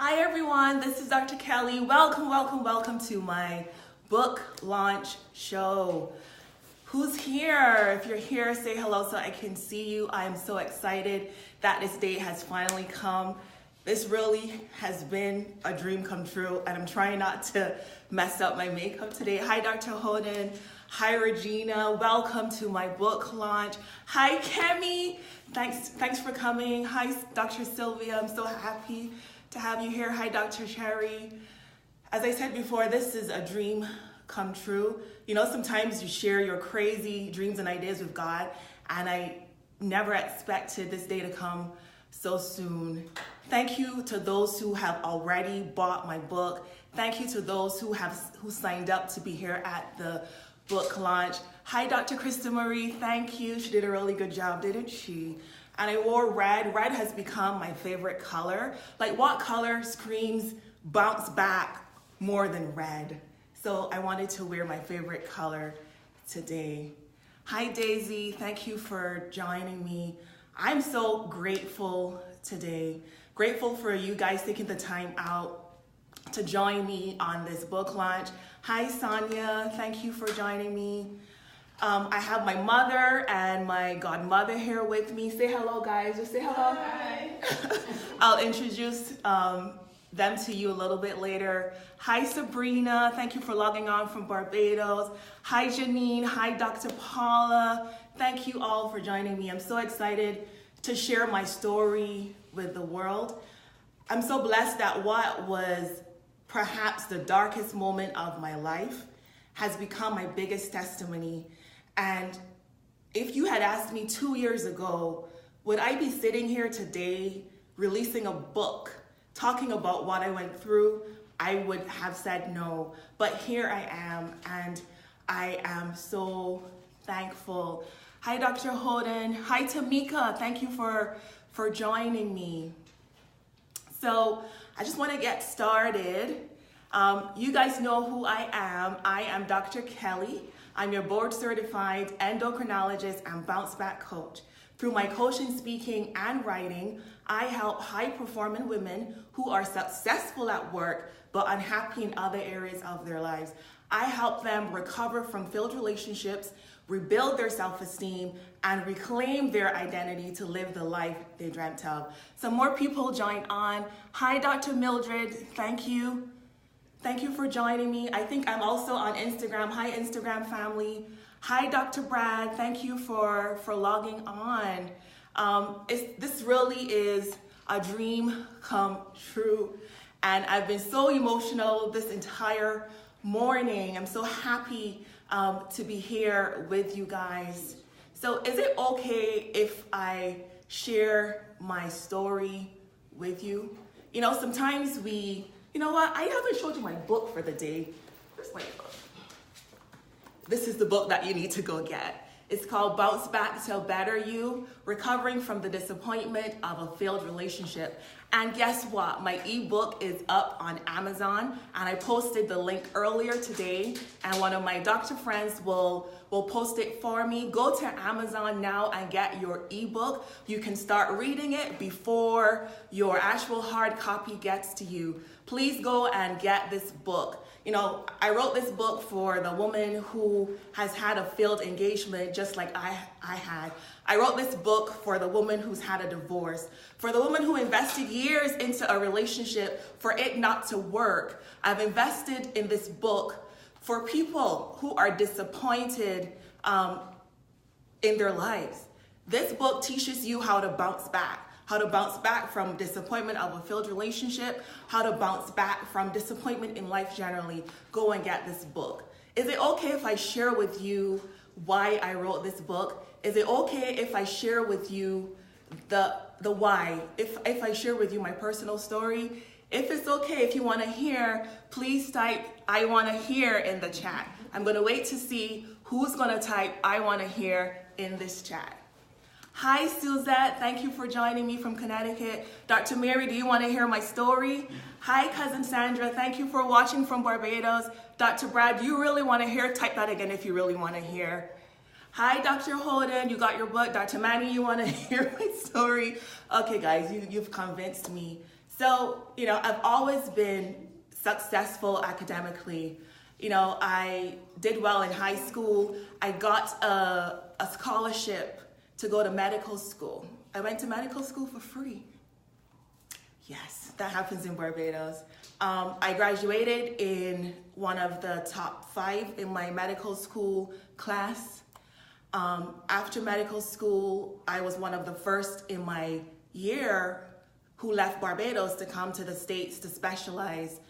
Hi everyone, this is Dr. Kelly. Welcome to my book launch show. Who's here? If you're here, say hello so I can see you. I am so excited that this day has finally come. This really has been a dream come true, and I'm trying not to mess up my makeup today. Hi, Dr. Holden. Hi, Regina. Welcome to my book launch. Hi, Kemi. Thanks for coming. Hi, Dr. Sylvia. I'm so happy to have you here. Hi, Dr. Cherry. As I said before, this is a dream come true. You know, sometimes you share your crazy dreams and ideas with God, and I never expected this day to come so soon. Thank you to those who have already bought my book. Thank you to those who signed up to be here at the book launch. Hi, Dr. Krista Marie. Thank you. She did a really good job, didn't she? And I wore red. Red has become my favorite color. Like, what color screams bounce back more than red? So I wanted to wear my favorite color today. Hi, Daisy. Thank you for joining me. I'm so grateful today. Grateful for you guys taking the time out to join me on this book launch. Hi, Sonia. Thank you for joining me. I have my mother and my godmother here with me. Say hello, guys. Just say hello. Hi. I'll introduce them to you a little bit later. Hi, Sabrina. Thank you for logging on from Barbados. Hi, Janine. Hi, Dr. Paula. Thank you all for joining me. I'm so excited to share my story with the world. I'm so blessed that what was perhaps the darkest moment of my life has become my biggest testimony. And if you had asked me 2 years ago, would I be sitting here today releasing a book talking about what I went through, I would have said no. But here I am, and I am so thankful. Hi, Dr. Holden. Hi, Tamika. Thank you for joining me. So I just want to get started. You guys know who I am. I am Dr. Kelly. I'm your board certified endocrinologist and bounce back coach. Through my coaching, speaking, and writing, I help high-performing women who are successful at work but unhappy in other areas of their lives. I help them recover from failed relationships, rebuild their self-esteem, and reclaim their identity to live the life they dreamt of. Some more people joined on. Hi, Dr. Mildred. Thank you. Thank you for joining me. I think I'm also on Instagram. Hi, Instagram family. Hi, Dr. Brad. Thank you for logging on. This really is a dream come true. And I've been so emotional this entire morning. I'm so happy to be here with you guys. So is it okay if I share my story with you? You know, sometimes you know what? I haven't showed you my book for the day. Where's my book? This is the book that you need to go get. It's called Bounce Back to Better You, Recovering from the Disappointment of a Failed Relationship. And guess what? My ebook is up on Amazon, and I posted the link earlier today, and one of my doctor friends will post it for me. Go to Amazon now and get your ebook. You can start reading it before your actual hard copy gets to you. Please go and get this book. You know, I wrote this book for the woman who has had a failed engagement just like I had. I wrote this book for the woman who's had a divorce, for the woman who invested years into a relationship for it not to work. I've invested in this book for people who are disappointed in their lives. This book teaches you how to bounce back from disappointment of a failed relationship, how to bounce back from disappointment in life generally. Go and get this book. Is it okay if I share with you why I wrote this book? Is it okay if I share with you the why? If I share with you my personal story? If it's okay, if you want to hear, please type I want to hear in the chat. I'm going to wait to see who's going to type I want to hear in this chat. Hi, Suzette. Thank you for joining me from Connecticut. Dr. Mary, do you want to hear my story? Hi, Cousin Sandra. Thank you for watching from Barbados. Dr. Brad, do you really want to hear? Type that again if you really want to hear. Hi, Dr. Holden. You got your book. Dr. Manny, you want to hear my story? Okay, guys, you've convinced me. So, I've always been successful academically. I did well in high school. I got a scholarship to go to medical school. I went to medical school for free. Yes, that happens in Barbados. I graduated in one of the top 5 in my medical school class. After medical school, I was one of the first in my year who left Barbados to come to the States to specialize.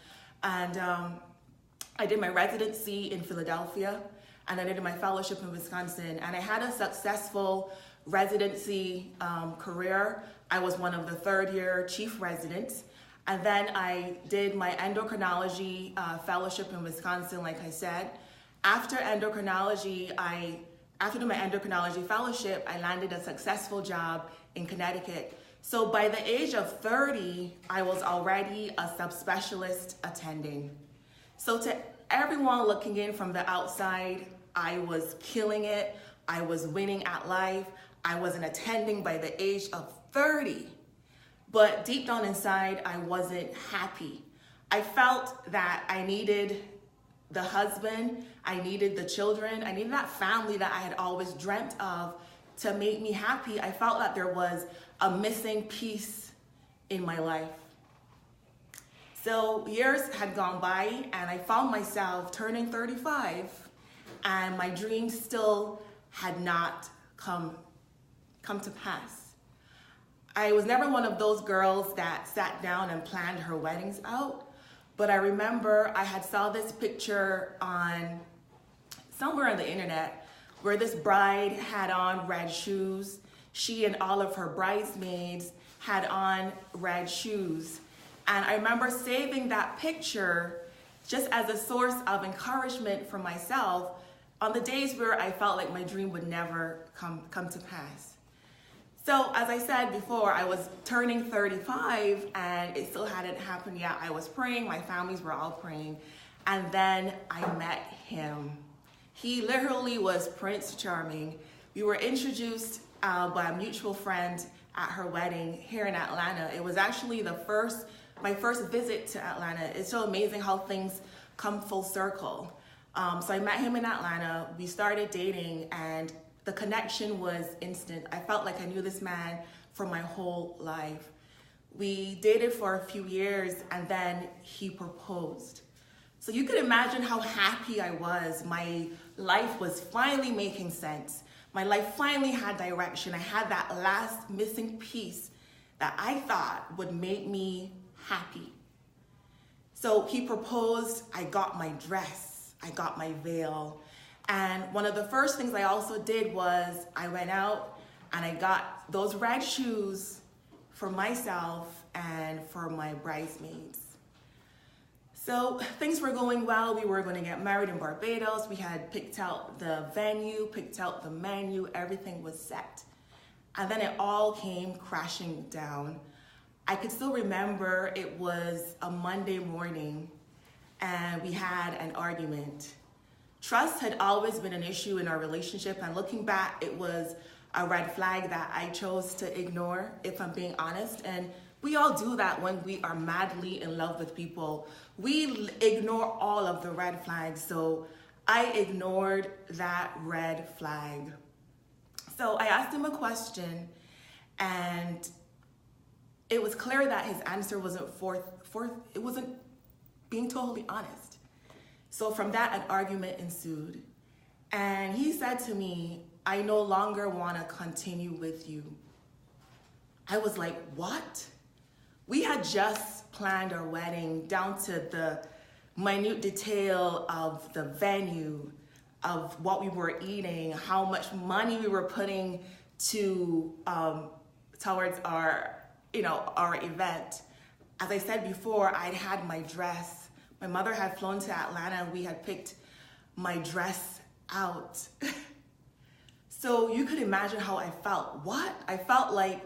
And I did my residency in Philadelphia, and I did my fellowship in Wisconsin. And I had a successful residency career. I was one of the 3rd-year chief residents. And then I did my endocrinology fellowship in Wisconsin, like I said. After doing my endocrinology fellowship, I landed a successful job in Connecticut. So by the age of 30, I was already a subspecialist attending. So to everyone looking in from the outside, I was killing it. I was winning at life. I was an attending by the age of 30. But deep down inside, I wasn't happy. I felt that I needed the husband, I needed the children, I needed that family that I had always dreamt of to make me happy. I felt that there was a missing piece in my life. So years had gone by, and I found myself turning 35, and my dreams still had not come to pass. I was never one of those girls that sat down and planned her weddings out, but I remember I had saw this picture on somewhere on the internet where this bride had on red shoes. She and all of her bridesmaids had on red shoes. And I remember saving that picture just as a source of encouragement for myself on the days where I felt like my dream would never come to pass. So as I said before, I was turning 35 and it still hadn't happened yet. I was praying, my families were all praying, and then I met him. He literally was Prince Charming. We were introduced by a mutual friend at her wedding here in Atlanta. It was actually my first visit to Atlanta. It's so amazing how things come full circle. So I met him in Atlanta. We started dating, and the connection was instant. I felt like I knew this man for my whole life. We dated for a few years, and then he proposed. So you could imagine how happy I was. My life was finally making sense. My life finally had direction. I had that last missing piece that I thought would make me happy. So he proposed. I got my dress. I got my veil. And one of the first things I also did was I went out and I got those red shoes for myself and for my bridesmaids. So things were going well. We were going to get married in Barbados. We had picked out the venue, picked out the menu, everything was set. And then it all came crashing down. I could still remember it was a Monday morning and we had an argument. Trust had always been an issue in our relationship, and looking back, it was a red flag that I chose to ignore, if I'm being honest. And we all do that when we are madly in love with people. We ignore all of the red flags, so I ignored that red flag. So I asked him a question, and it was clear that his answer wasn't it wasn't being totally honest. So from that, an argument ensued. And he said to me, "I no longer want to continue with you." I was like, what? We had just planned our wedding down to the minute detail of the venue, of what we were eating, how much money we were putting to towards our event. As I said before, I'd had my dress. My mother had flown to Atlanta and we had picked my dress out. So you could imagine how I felt. What? I felt like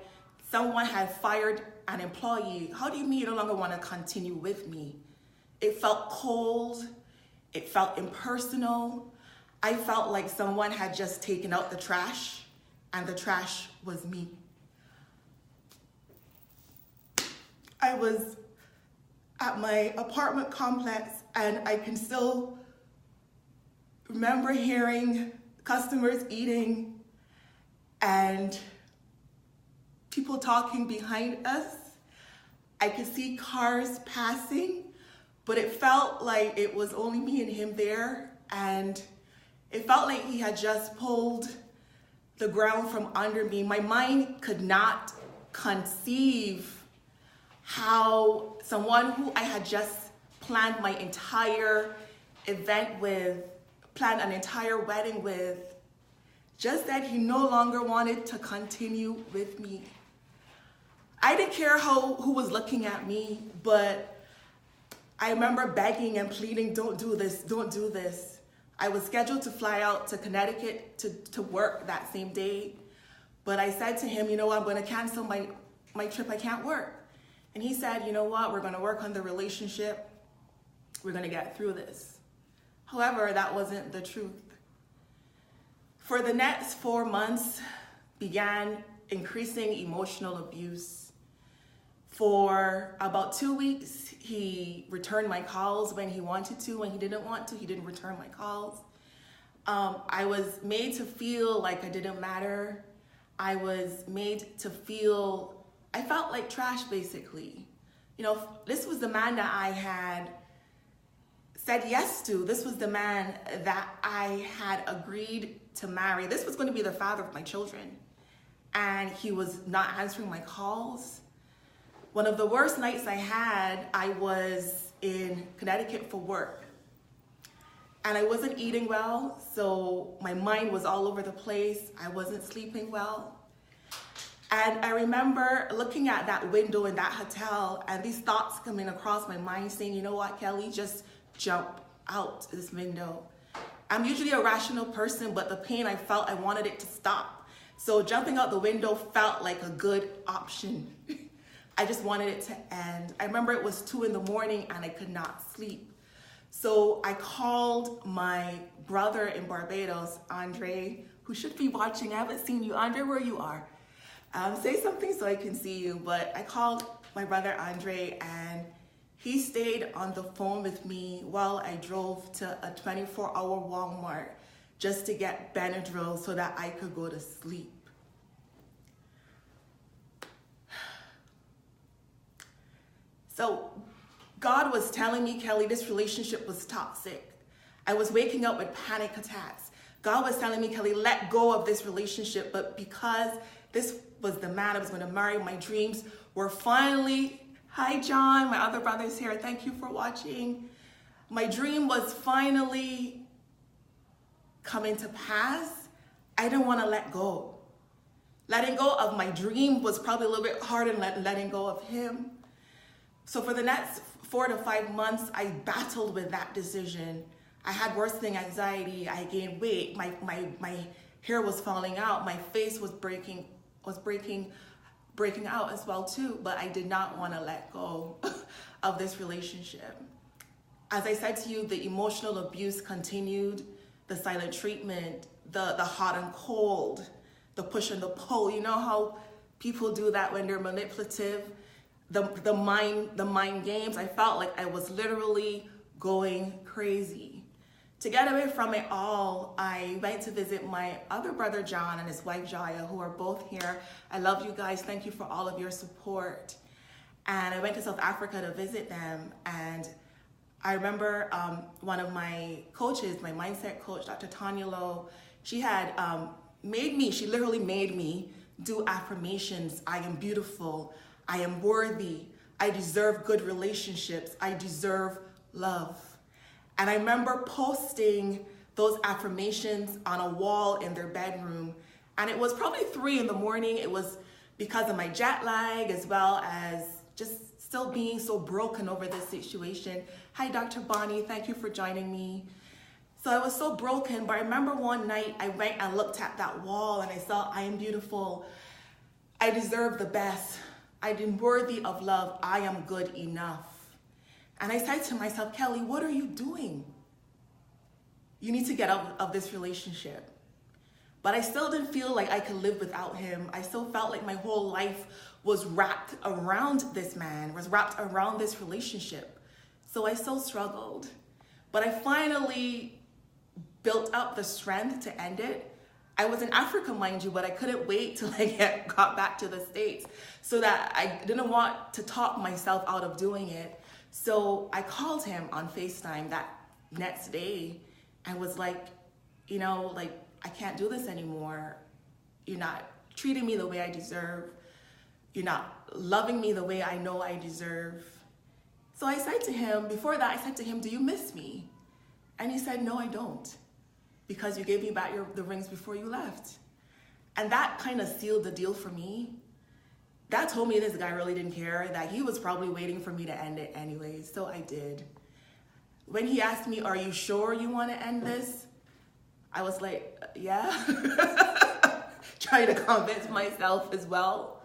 someone had fired an employee. How do you mean you no longer want to continue with me? It felt cold. It felt impersonal. I felt like someone had just taken out the trash and the trash was me. I was at my apartment complex, and I can still remember hearing customers eating and people talking behind us. I could see cars passing, but it felt like it was only me and him there, and it felt like he had just pulled the ground from under me. My mind could not conceive how someone who I had just planned my entire event with, planned an entire wedding with, just that he no longer wanted to continue with me. I didn't care who was looking at me, but I remember begging and pleading, don't do this, don't do this. I was scheduled to fly out to Connecticut to work that same day, but I said to him, you know what, I'm going to cancel my trip, I can't work. And he said, you know what, we're going to work on the relationship, we're going to get through this. However, that wasn't the truth. For the next 4 months began increasing emotional abuse. For about 2 weeks, he returned my calls when he wanted to. When he didn't want to, he didn't return my calls. I was made to feel like I didn't matter. I was made to feel, I felt like trash, basically. You know, this was the man that I had said yes to. This was the man that I had agreed to marry. This was going to be the father of my children. And he was not answering my calls. One of the worst nights I had, I was in Connecticut for work. And I wasn't eating well, so my mind was all over the place. I wasn't sleeping well. And I remember looking at that window in that hotel and these thoughts coming across my mind saying, you know what, Kelly, just jump out this window. I'm usually a rational person, but the pain I felt, I wanted it to stop. So jumping out the window felt like a good option. I just wanted it to end. I remember it was 2 a.m. and I could not sleep. So I called my brother in Barbados, Andre, who should be watching. I haven't seen you. Andre, where you are? Say something so I can see you. But I called my brother, Andre, and he stayed on the phone with me while I drove to a 24-hour Walmart just to get Benadryl so that I could go to sleep. So God was telling me, Kelly, this relationship was toxic. I was waking up with panic attacks. God was telling me, Kelly, let go of this relationship. But because this was the man I was going to marry, my dreams were finally, hi John, my other brother's here, thank you for watching. My dream was finally coming to pass. I didn't want to let go. Letting go of my dream was probably a little bit harder than letting go of him. So for the next 4 to 5 months, I battled with that decision. I had worsening anxiety. I gained weight. My hair was falling out. My face was breaking out as well too. But I did not want to let go of this relationship. As I said to you, the emotional abuse continued, the silent treatment, the hot and cold, the push and the pull. You know how people do that when they're manipulative? The mind games. I felt like I was literally going crazy. To get away from it all, I went to visit my other brother John and his wife Jaya, who are both here. I love you guys. Thank you for all of your support. And I went to South Africa to visit them. And I remember one of my coaches, my mindset coach, Dr. Tanya Lowe, she had she literally made me do affirmations. I am beautiful. I am worthy. I deserve good relationships. I deserve love. And I remember posting those affirmations on a wall in their bedroom. And it was probably 3 a.m. It was because of my jet lag, as well as just still being so broken over this situation. Hi, Dr. Bonnie. Thank you for joining me. So I was so broken, but I remember one night I went and looked at that wall and I saw, I am beautiful. I deserve the best. I am worthy of love. I am good enough. And I said to myself, Kelly, what are you doing? You need to get out of this relationship. But I still didn't feel like I could live without him. I still felt like my whole life was wrapped around this man, was wrapped around this relationship. So I so struggled. But I finally built up the strength to end it. I was in Africa, mind you, but I couldn't wait till I got back to the States, so that I didn't want to talk myself out of doing it. So I called him on FaceTime that next day. I was like, you know, like, I can't do this anymore. You're not treating me the way I deserve. You're not loving me the way I know I deserve. So I said to him, before that, I said to him, do you miss me? And he said, no, I don't, because you gave me back the rings before you left. And that kind of sealed the deal for me. That told me this guy really didn't care, that he was probably waiting for me to end it anyways. So I did. When he asked me, are you sure you want to end this? I was like, yeah. Trying to convince myself as well.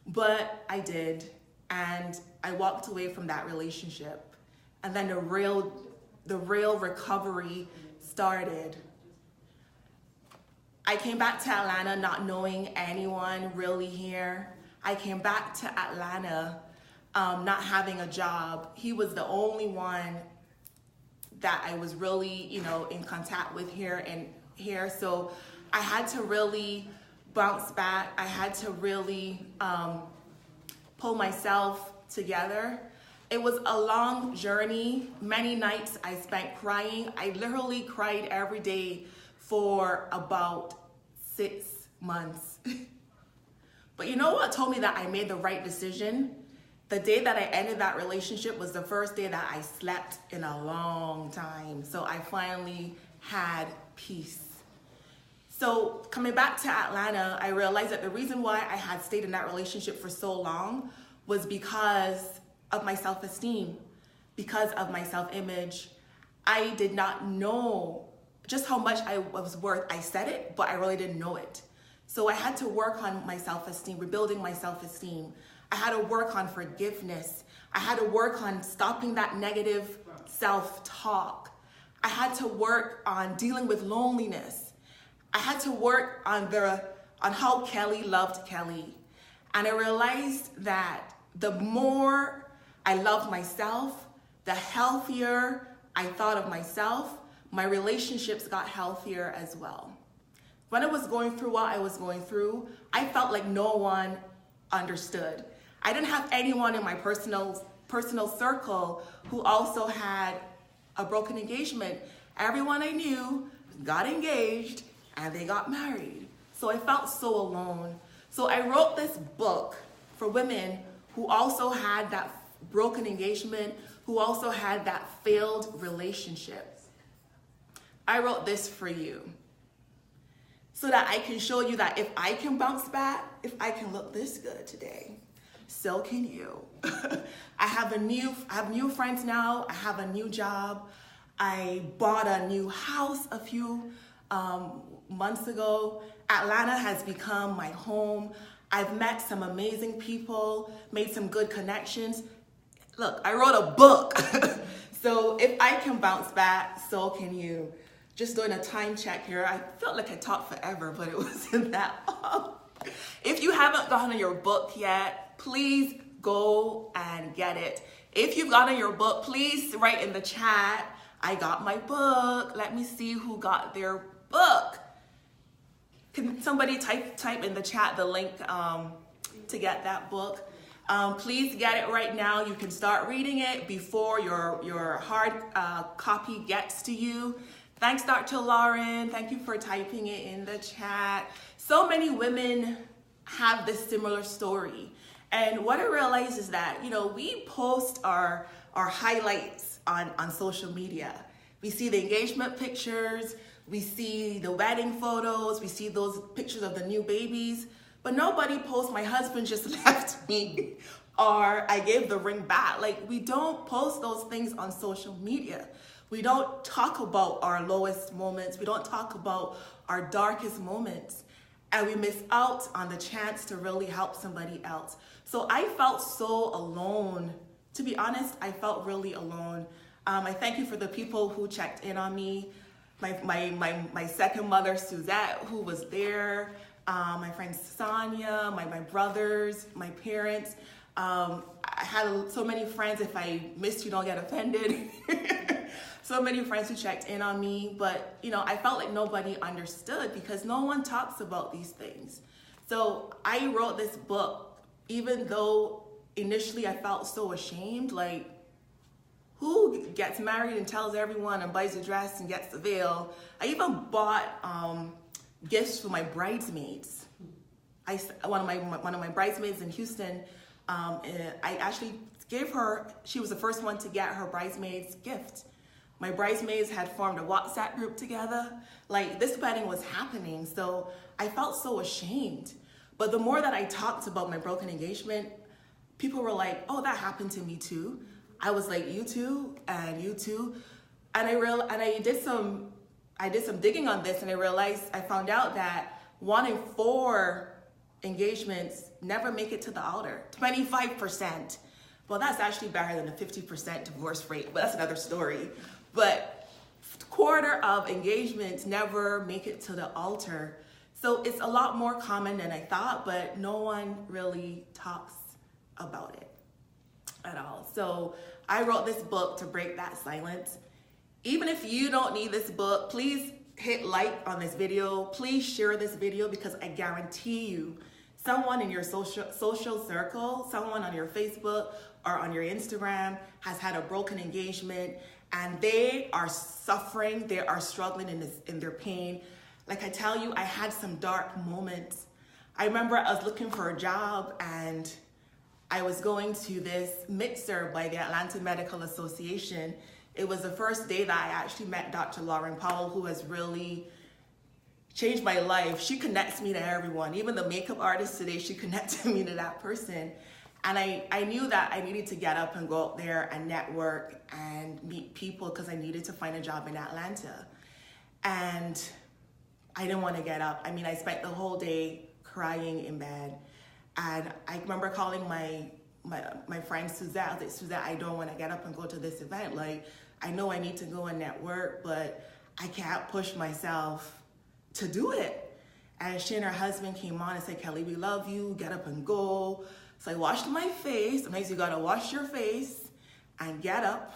But I did. And I walked away from that relationship. And then the real recovery started. I came back to Atlanta not knowing anyone really here. I came back to Atlanta not having a job. He was the only one that I was really, you know, in contact with here. So I had to really bounce back. I had to really pull myself together. It was a long journey. Many nights I spent crying. I literally cried every day for about 6 months. But you know what told me that I made the right decision? The day that I ended that relationship was the first day that I slept in a long time. So I finally had peace. So coming back to Atlanta, I realized that the reason why I had stayed in that relationship for so long was because of my self-esteem, because of my self-image. I did not know just how much I was worth. I said it, but I really didn't know it. So I had to work on my self-esteem, rebuilding my self-esteem. I had to work on forgiveness. I had to work on stopping that negative self-talk. I had to work on dealing with loneliness. I had to work on how Kelly loved Kelly. And I realized that the more I loved myself, the healthier I thought of myself, my relationships got healthier as well. When I was going through what I was going through, I felt like no one understood. I didn't have anyone in my personal circle who also had a broken engagement. Everyone I knew got engaged and they got married. So I felt so alone. So I wrote this book for women who also had that broken engagement, who also had that failed relationship. I wrote this for you so that I can show you that if I can bounce back, if I can look this good today, so can you. I have new friends now. I have a new job. I bought a new house a few months ago. Atlanta has become my home. I've met some amazing people, made some good connections. Look, I wrote a book. So if I can bounce back, so can you. Just doing a time check here. I felt like I talked forever, but it wasn't that long. If you haven't gotten your book yet, please go and get it. If you've gotten your book, please write in the chat, I got my book. Let me see who got their book. Can somebody type in the chat the link to get that book? Please get it right now. You can start reading it before your hard copy gets to you. Thanks, Dr. Lauren. Thank you for typing it in the chat. So many women have this similar story. And what I realized is that, you know, we post our highlights on social media. We see the engagement pictures, we see the wedding photos, we see those pictures of the new babies, but nobody posts my husband just left me or I gave the ring back. Like, we don't post those things on social media. We don't talk about our lowest moments. We don't talk about our darkest moments. And we miss out on the chance to really help somebody else. So I felt so alone. To be honest, I felt really alone. I thank you for the people who checked in on me. My second mother, Suzette, who was there. my friend Sonia, my brothers, my parents. I had so many friends. If I missed you, don't get offended. So many friends who checked in on me, but I felt like nobody understood because no one talks about these things. So I wrote this book, even though initially I felt so ashamed, like who gets married and tells everyone and buys a dress and gets the veil. I even bought gifts for my bridesmaids. One of my bridesmaids in Houston, I actually gave her, she was the first one to get her bridesmaids gift. My bridesmaids had formed a WhatsApp group together. Like, this wedding was happening, so I felt so ashamed. But the more that I talked about my broken engagement, people were like, oh, that happened to me too. I was like, you too, and you too. And I did some digging on this, and I found out that 1 in 4 engagements never make it to the altar, 25%. Well, that's actually better than a 50% divorce rate, but that's another story. But 1/4 of engagements never make it to the altar. So it's a lot more common than I thought, but no one really talks about it at all. So I wrote this book to break that silence. Even if you don't need this book, please hit like on this video. Please share this video because I guarantee you, someone in your social circle, someone on your Facebook or on your Instagram has had a broken engagement and they are suffering, they are struggling in their pain. Like I tell you, I had some dark moments. I remember I was looking for a job and I was going to this mixer by the Atlanta Medical Association. It was the first day that I actually met Dr. Lauren Powell, who has really changed my life. She connects me to everyone. Even the makeup artist today, she connected me to that person. And I knew that I needed to get up and go out there and network and meet people because I needed to find a job in Atlanta. And I didn't want to get up. I mean, I spent the whole day crying in bed. And I remember calling my friend Suzette. I was like, Suzette, I don't want to get up and go to this event. Like, I know I need to go and network, but I can't push myself to do it. And she and her husband came on and said, Kelly, we love you, get up and go. So I washed my face. Sometimes you gotta wash your face and get up.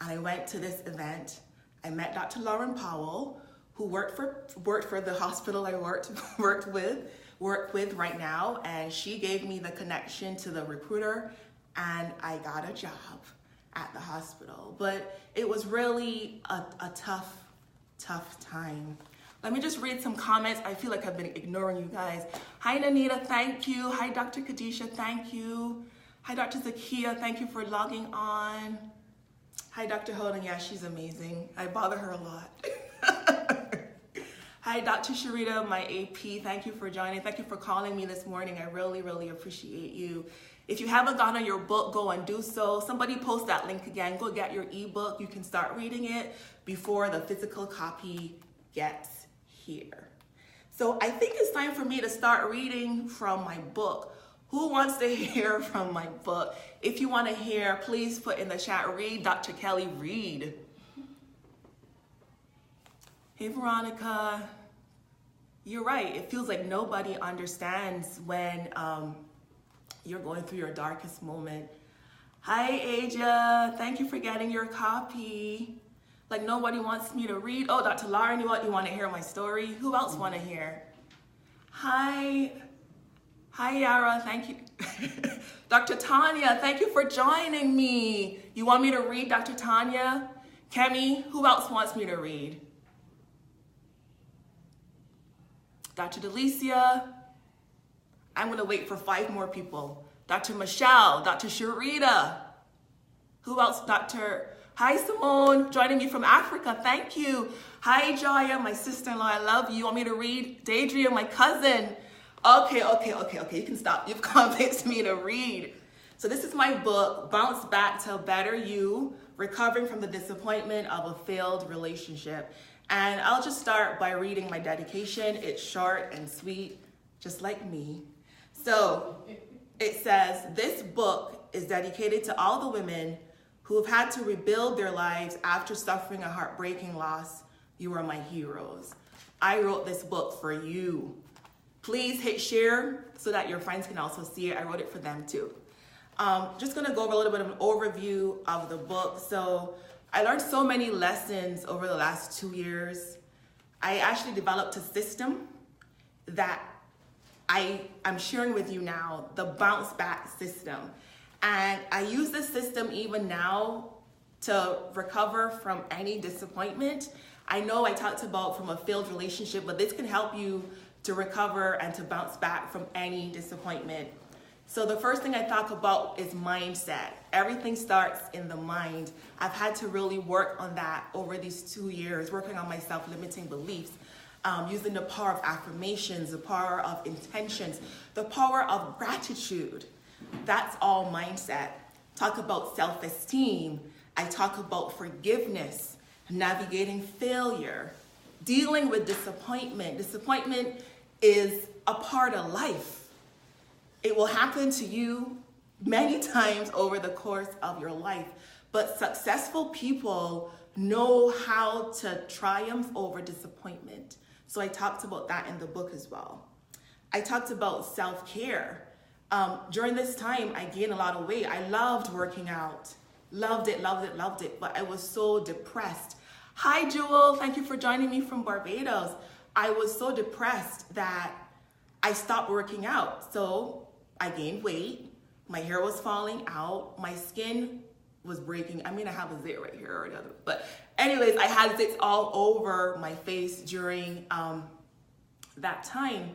And I went to this event. I met Dr. Lauren Powell, who worked for the hospital I work with right now. And she gave me the connection to the recruiter and I got a job at the hospital. But it was really a tough time. Let me just read some comments. I feel like I've been ignoring you guys. Hi, Nanita, thank you. Hi, Dr. Kadisha, thank you. Hi, Dr. Zakia, thank you for logging on. Hi, Dr. Holden, yeah, she's amazing. I bother her a lot. Hi, Dr. Sharita, my AP, thank you for joining. Thank you for calling me this morning. I really, really appreciate you. If you haven't gotten your book, go and do so. Somebody post that link again. Go get your ebook. You can start reading it before the physical copy gets here. So I think it's time for me to start reading from my book. Who wants to hear from my book? If you want to hear, please put in the chat, read Dr. Kelly, read. Hey, Veronica. You're right. It feels like nobody understands when you're going through your darkest moment. Hi, Aja. Thank you for getting your copy. Like nobody wants me to read. Oh, Dr. Lauren, you want to hear my story? Who else want to hear? Hi, Yara, thank you. Dr. Tanya, thank you for joining me. You want me to read, Dr. Tanya? Kemi, who else wants me to read? Dr. Delicia, I'm gonna wait for 5 more people. Dr. Michelle, Dr. Sharita, who else? Hi, Simone, joining me from Africa. Thank you. Hi, Joya, my sister-in-law. I love you. You want me to read? Deidria, my cousin. Okay. You can stop. You've convinced me to read. So this is my book, Bounce Back to a Better You, Recovering from the Disappointment of a Failed Relationship. And I'll just start by reading my dedication. It's short and sweet, just like me. So it says, this book is dedicated to all the women who have had to rebuild their lives after suffering a heartbreaking loss. You are my heroes. I wrote this book for you. Please hit share so that your friends can also see it. I wrote it for them too. Just gonna go over a little bit of an overview of the book. So I learned so many lessons over the last 2 years. I actually developed a system that I'm sharing with you now, the bounce back system. And I use this system even now to recover from any disappointment. I know I talked about from a failed relationship, but this can help you to recover and to bounce back from any disappointment. So the first thing I talk about is mindset. Everything starts in the mind. I've had to really work on that over these 2 years, working on my self-limiting beliefs, using the power of affirmations, the power of intentions, the power of gratitude. That's all mindset. Talk about self-esteem. I talk about forgiveness, navigating failure, dealing with disappointment. Disappointment is a part of life. It will happen to you many times over the course of your life, but successful people know how to triumph over disappointment. So I talked about that in the book as well. I talked about self-care. During this time, I gained a lot of weight. I loved working out. Loved it, but I was so depressed. Hi, Jewel. Thank you for joining me from Barbados. I was so depressed that I stopped working out. So I gained weight. My hair was falling out. My skin was breaking. I mean, I have a zit right here or another. But anyways, I had zits all over my face during that time.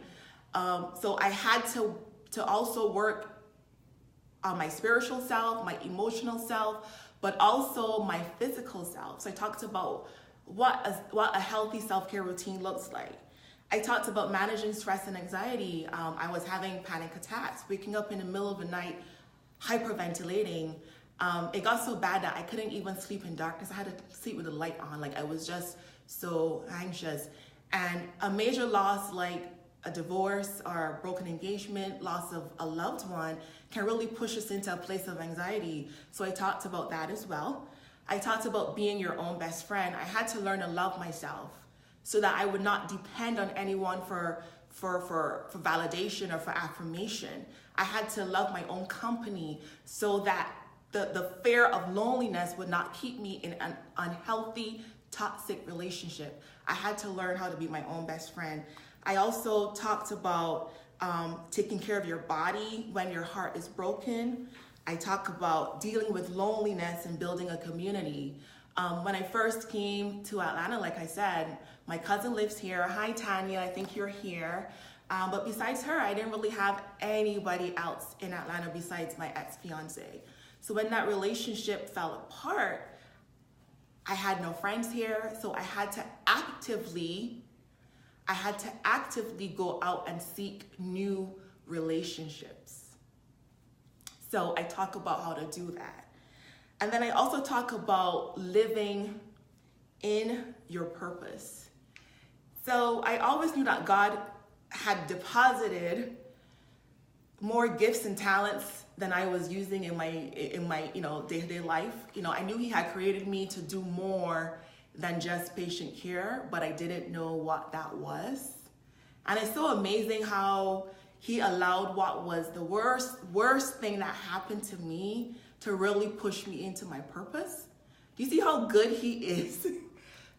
So I had to also work on my spiritual self, my emotional self, but also my physical self. So I talked about what a healthy self-care routine looks like. I talked about managing stress and anxiety. I was having panic attacks, waking up in the middle of the night, hyperventilating. It got so bad that I couldn't even sleep in darkness. I had to sleep with the light on. Like, I was just so anxious. And a major loss like a divorce or a broken engagement, loss of a loved one, can really push us into a place of anxiety. So I talked about that as well. I talked about being your own best friend. I had to learn to love myself so that I would not depend on anyone for validation or for affirmation. I had to love my own company so that the fear of loneliness would not keep me in an unhealthy, toxic relationship. I had to learn how to be my own best friend. I also talked about taking care of your body when your heart is broken. I talk about dealing with loneliness and building a community. When I first came to Atlanta, like I said, my cousin lives here. Hi, Tanya, I think you're here. But besides her, I didn't really have anybody else in Atlanta besides my ex-fiance. So when that relationship fell apart, I had no friends here. So I had to actively go out and seek new relationships. So I talk about how to do that. And then I also talk about living in your purpose. So I always knew that God had deposited more gifts and talents than I was using in my day-to-day life. I knew He had created me to do more than just patient care, but I didn't know what that was. And it's so amazing how He allowed what was the worst thing that happened to me to really push me into my purpose. Do you see how good He is?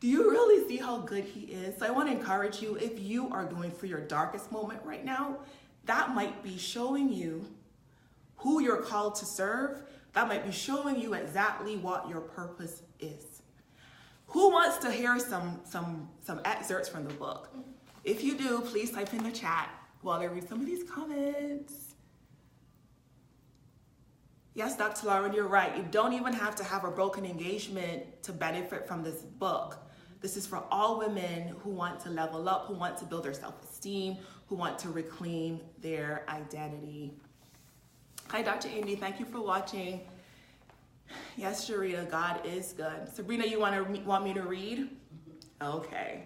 Do you really see how good He is? So I want to encourage you, if you are going through your darkest moment right now, that might be showing you who you're called to serve. That might be showing you exactly what your purpose is. Who wants to hear some excerpts from the book? If you do, please type in the chat while I read some of these comments. Yes, Dr. Lauren, you're right. You don't even have to have a broken engagement to benefit from this book. This is for all women who want to level up, who want to build their self-esteem, who want to reclaim their identity. Hi, Dr. Amy. Thank you for watching. Yes, Sharita, God is good. Sabrina, you want me to read? Okay.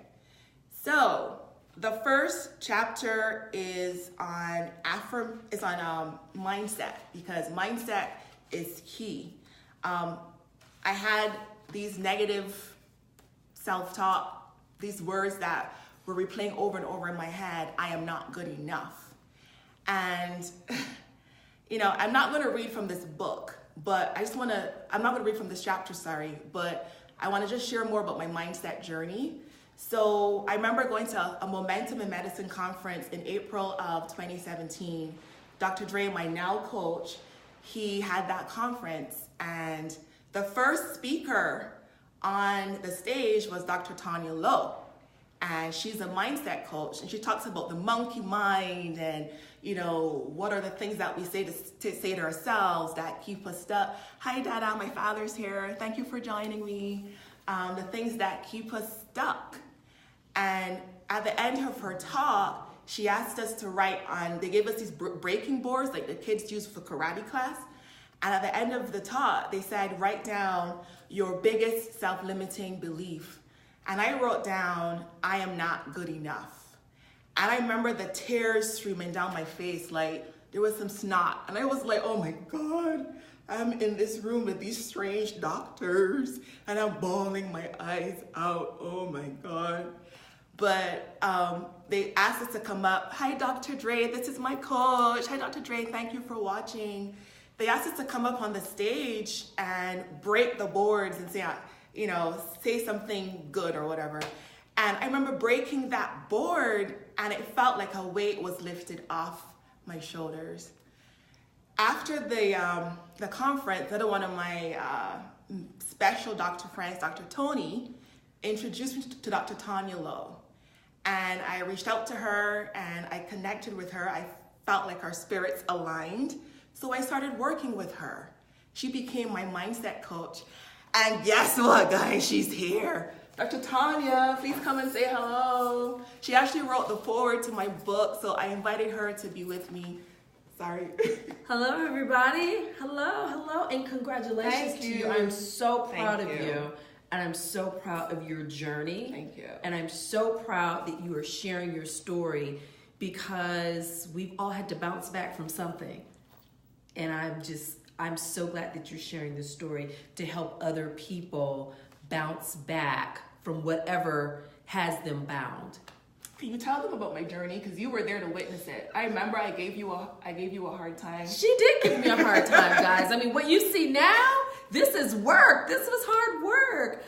So the first chapter is on mindset, because mindset is key. I had these negative self-talk, these words that were replaying over and over in my head, I am not good enough. And, I'm not going to read from this book, but I'm not going to read from this chapter, but I want to just share more about my mindset journey. So I remember going to a Momentum in Medicine conference in April of 2017. Dr. Dre, my now coach, he had that conference, and the first speaker on the stage was Dr. Tanya Lowe. And she's a mindset coach, and she talks about the monkey mind and, what are the things that we say to ourselves that keep us stuck. Hi, Dada, my father's here. Thank you for joining me. The things that keep us stuck. And at the end of her talk, she asked us to write they gave us these breaking boards like the kids use for karate class. And at the end of the talk, they said, write down your biggest self-limiting belief. And I wrote down, I am not good enough. And I remember the tears streaming down my face, like there was some snot. And I was like, oh my God, I'm in this room with these strange doctors and I'm bawling my eyes out, oh my God. But they asked us to come up. Hi, Dr. Dre, this is my coach. Hi, Dr. Dre, thank you for watching. They asked us to come up on the stage and break the boards and say something good or whatever. And I remember breaking that board, and it felt like a weight was lifted off my shoulders. After the conference, another one of my special doctor friends, Dr. Tony, introduced me to Dr. Tanya Lowe. And I reached out to her and I connected with her. I felt like our spirits aligned. So I started working with her. She became my mindset coach. And guess what, guys? She's here. Dr. Tanya, please come and say hello. She actually wrote the foreword to my book, so I invited her to be with me. Sorry. Hello, everybody. Hello, and congratulations to you. I'm so proud of you. And I'm so proud of your journey. Thank you. And I'm so proud that you are sharing your story, because we've all had to bounce back from something. And I'm so glad that you're sharing this story to help other people bounce back from whatever has them bound. Can you tell them about my journey? Because you were there to witness it. I remember I gave you a hard time. She did give me a hard time, guys. I mean, what you see now, this is work. This was hard work.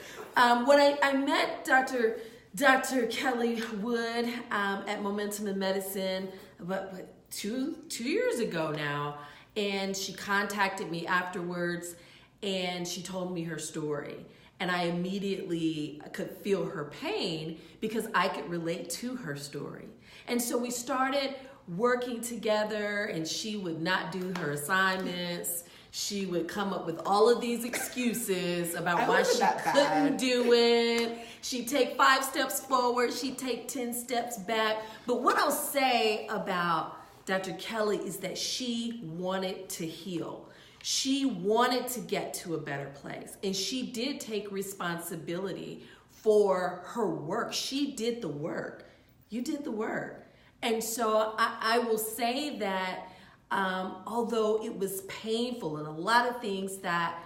When I met Dr. Kelly Wood at Momentum in Medicine, but two years ago now, and she contacted me afterwards, and she told me her story. And I immediately could feel her pain because I could relate to her story. And so we started working together, and she would not do her assignments. She would come up with all of these excuses about why she couldn't do it. She'd take 5 steps forward, she'd take 10 steps back. But what I'll say about Dr. Kelly is that she wanted to heal. She wanted to get to a better place, and she did take responsibility for her work. She did the work. You did the work. And so I will say that although it was painful and a lot of things that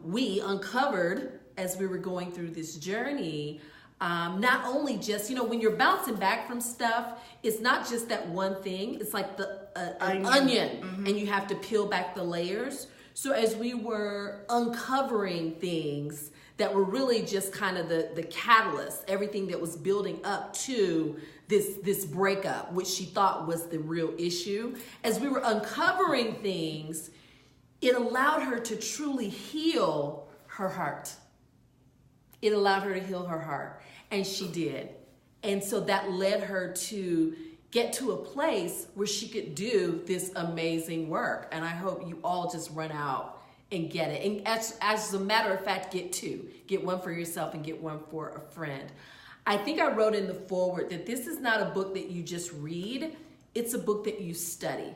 we uncovered as we were going through this journey, not only just, when you're bouncing back from stuff, it's not just that one thing. It's like an onion, mm-hmm. And you have to peel back the layers. So as we were uncovering things that were really just kind of the catalyst, everything that was building up to this breakup, which she thought was the real issue, as we were uncovering things, it allowed her to truly heal her heart. It allowed her to heal her heart, and she did. And so that led her to get to a place where she could do this amazing work. And I hope you all just run out and get it. And as a matter of fact, get 2. Get one for yourself and get one for a friend. I think I wrote in the foreword that this is not a book that you just read. It's a book that you study.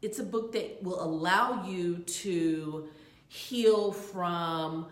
It's a book that will allow you to heal from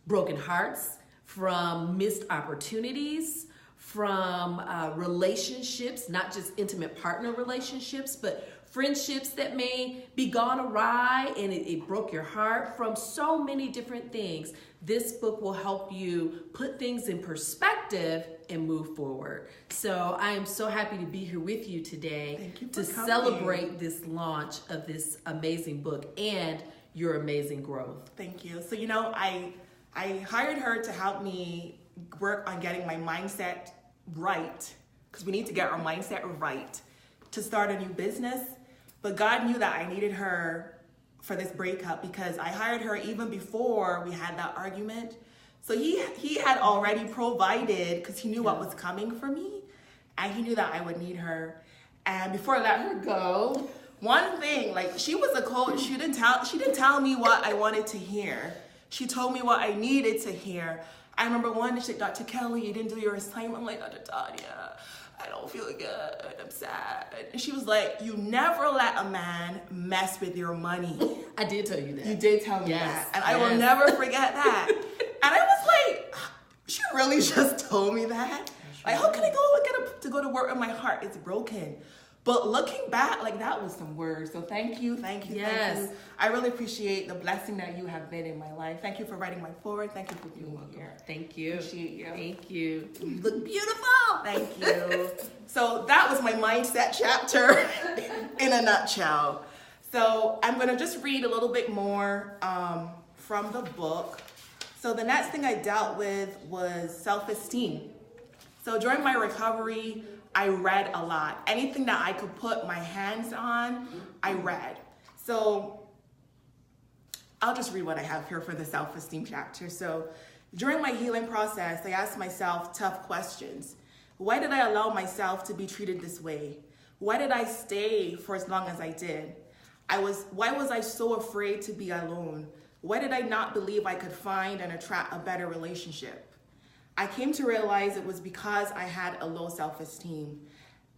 broken hearts, from missed opportunities, from relationships, not just intimate partner relationships, but friendships that may be gone awry and it broke your heart, from so many different things. This book will help you put things in perspective and move forward. So I am so happy to be here with you today to celebrate this launch of this amazing book and your amazing growth. Thank you. So, you know, I hired her to help me work on getting my mindset right, because we need to get our mindset right to start a new business. But God knew that I needed her for this breakup, because I hired her even before we had that argument. So he had already provided, because he knew what was coming for me, and he knew that I would need her. And before I let her go, one thing, like, she was a coach. She didn't tell me what I wanted to hear. She told me what I needed to hear. I remember one day she said, Dr. Kelly, you didn't do your assignment. I'm like, Dr. Tanya, I don't feel good, I'm sad. And she was like, you never let a man mess with your money. I did tell you that. You did tell me that. And I will never forget that. And I was like, she really just told me that? Like, how can I go to work when my heart is broken? But looking back, like, that was some words. So thank you. Thank you. I really appreciate the blessing that you have been in my life. Thank you for writing my forward. Thank you for being here. Thank you. Appreciate you. Thank you. You look beautiful. Thank you. So that was my mindset chapter in a nutshell. So I'm going to just read a little bit more from the book. So the next thing I dealt with was self-esteem. So during my recovery, I read a lot. Anything that I could put my hands on, I read. So I'll just read what I have here for the self-esteem chapter. So during my healing process, I asked myself tough questions. Why did I allow myself to be treated this way? Why did I stay for as long as I did? Why was I so afraid to be alone? Why did I not believe I could find and attract a better relationship? I came to realize it was because I had a low self-esteem.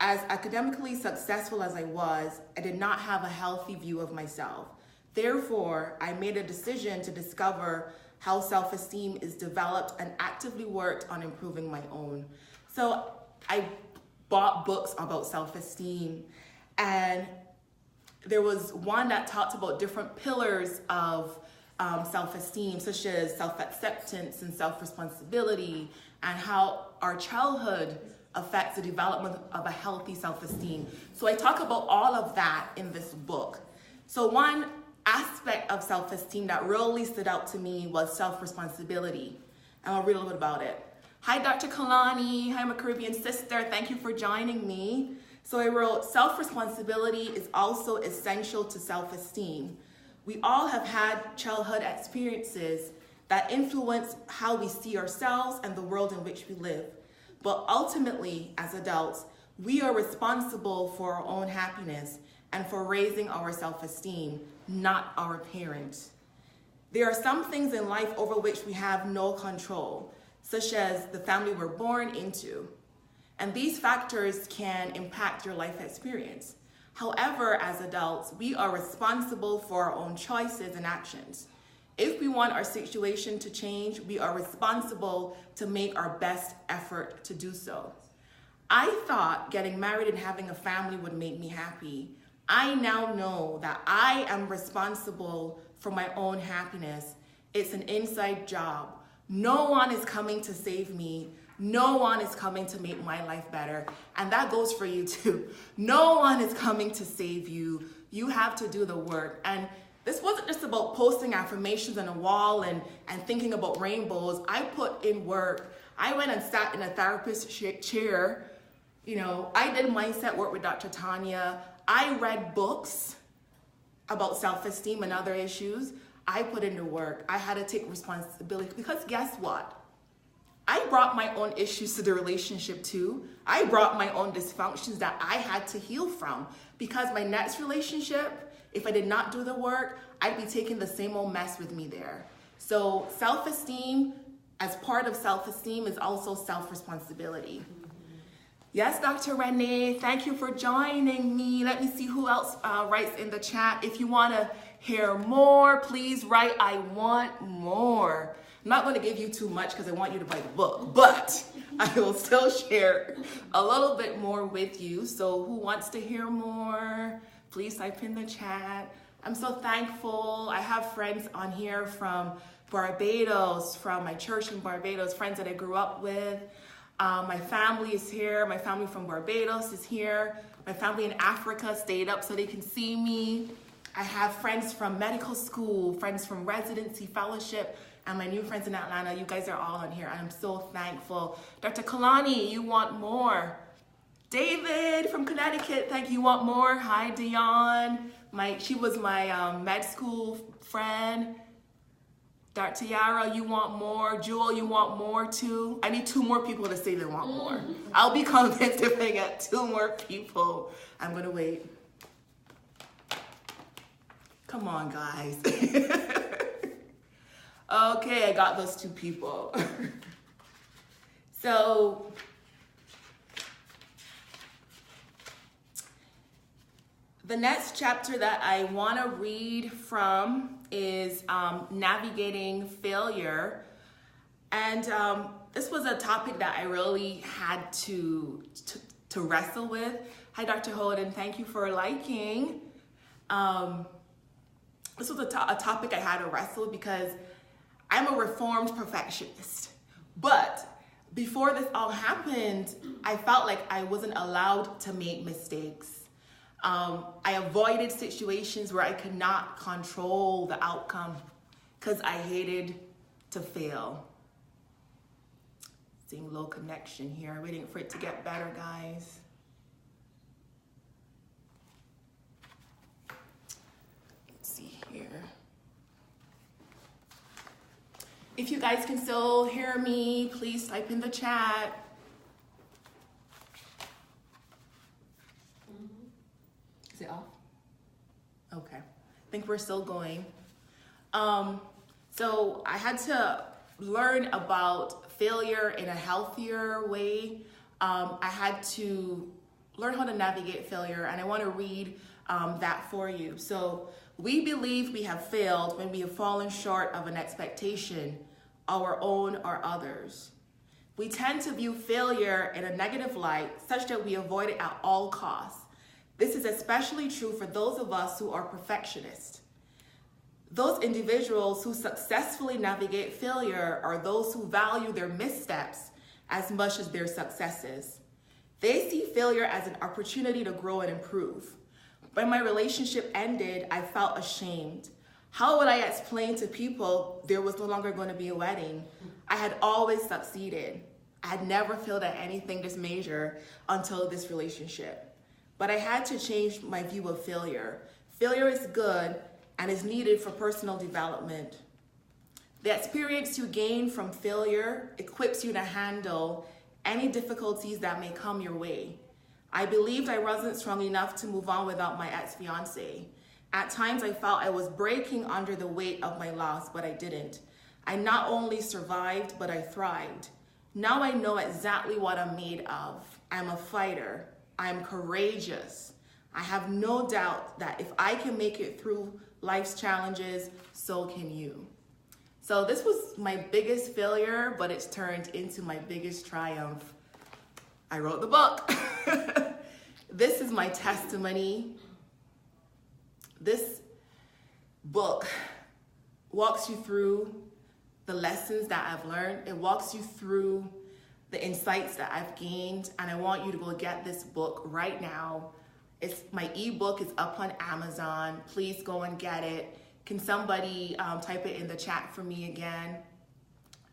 As academically successful as I was, I did not have a healthy view of myself. Therefore, I made a decision to discover how self-esteem is developed and actively worked on improving my own. So I bought books about self-esteem, and there was one that talked about different pillars of self-esteem, such as self-acceptance and self-responsibility, and how our childhood affects the development of a healthy self-esteem. So I talk about all of that in this book. So one aspect of self-esteem that really stood out to me was self-responsibility. And I'll read a little bit about it. Hi, Dr. Kalani. Hi, my Caribbean sister. Thank you for joining me. So I wrote, self-responsibility is also essential to self-esteem. We all have had childhood experiences that influence how we see ourselves and the world in which we live. But ultimately, as adults, we are responsible for our own happiness and for raising our self-esteem, not our parents. There are some things in life over which we have no control, such as the family we're born into. And these factors can impact your life experience. However, as adults, we are responsible for our own choices and actions. If we want our situation to change, we are responsible to make our best effort to do so. I thought getting married and having a family would make me happy. I now know that I am responsible for my own happiness. It's an inside job. No one is coming to save me. No one is coming to make my life better. And that goes for you too. No one is coming to save you. You have to do the work. And this wasn't just about posting affirmations on a wall and thinking about rainbows. I put in work. I went and sat in a therapist chair. You know, I did mindset work with Dr. Tanya. I read books about self-esteem and other issues. I put in the work. I had to take responsibility, because guess what? I brought my own issues to the relationship too. I brought my own dysfunctions that I had to heal from, because my next relationship, if I did not do the work, I'd be taking the same old mess with me there. So self-esteem, as part of self-esteem, is also self-responsibility. Yes, Dr. Renee, thank you for joining me. Let me see who else writes in the chat. If you want to hear more, please write, I want more. I'm not going to give you too much because I want you to buy the book, but I will still share a little bit more with you. So who wants to hear more? please type in the chat. I'm so thankful. I have friends on here from Barbados, from my church in Barbados, friends that I grew up with. My family is here. My family from Barbados is here. My family in Africa stayed up so they can see me. I have friends from medical school, friends from residency, fellowship, and my new friends in Atlanta. You guys are all on here. I'm so thankful. Dr. Kalani, you want more? David from Connecticut, thank you. Want more? Hi, Dion. She was my med school friend. Dr. Yara, you want more? Jewel, you want more too? I need 2 more people to say they want more. I'll be convinced if I get 2 more people. I'm gonna wait. Come on, guys. Okay, I got those 2 people. So, the next chapter that I want to read from is Navigating Failure. And this was a topic that I really had to wrestle with. Hi, Dr. Holden. Thank you for liking. This was a topic I had to wrestle because I'm a reformed perfectionist. But before this all happened, I felt like I wasn't allowed to make mistakes. I avoided situations where I could not control the outcome because I hated to fail. Seeing low connection here, waiting for it to get better, guys. Let's see here. If you guys can still hear me, please type in the chat. Is it off? Okay. I think we're still going. So I had to learn about failure in a healthier way. I had to learn how to navigate failure, and I want to read that for you. So, we believe we have failed when we have fallen short of an expectation, our own or others. We tend to view failure in a negative light, such that we avoid it at all costs. This is especially true for those of us who are perfectionists. Those individuals who successfully navigate failure are those who value their missteps as much as their successes. They see failure as an opportunity to grow and improve. When my relationship ended, I felt ashamed. How would I explain to people there was no longer going to be a wedding? I had always succeeded. I had never failed at anything this major until this relationship. But I had to change my view of failure. Failure is good and is needed for personal development. The experience you gain from failure equips you to handle any difficulties that may come your way. I believed I wasn't strong enough to move on without my ex-fiance. At times I felt I was breaking under the weight of my loss, but I didn't. I not only survived, but I thrived. Now I know exactly what I'm made of. I'm a fighter. I'm courageous. I have no doubt that if I can make it through life's challenges, so can you. So this was my biggest failure, but it's turned into my biggest triumph. I wrote the book. This is my testimony. This book walks you through the lessons that I've learned. It walks you through the insights that I've gained, and I want you to go get this book right now. My ebook is up on Amazon. Please go and get it. Can somebody type it in the chat for me again?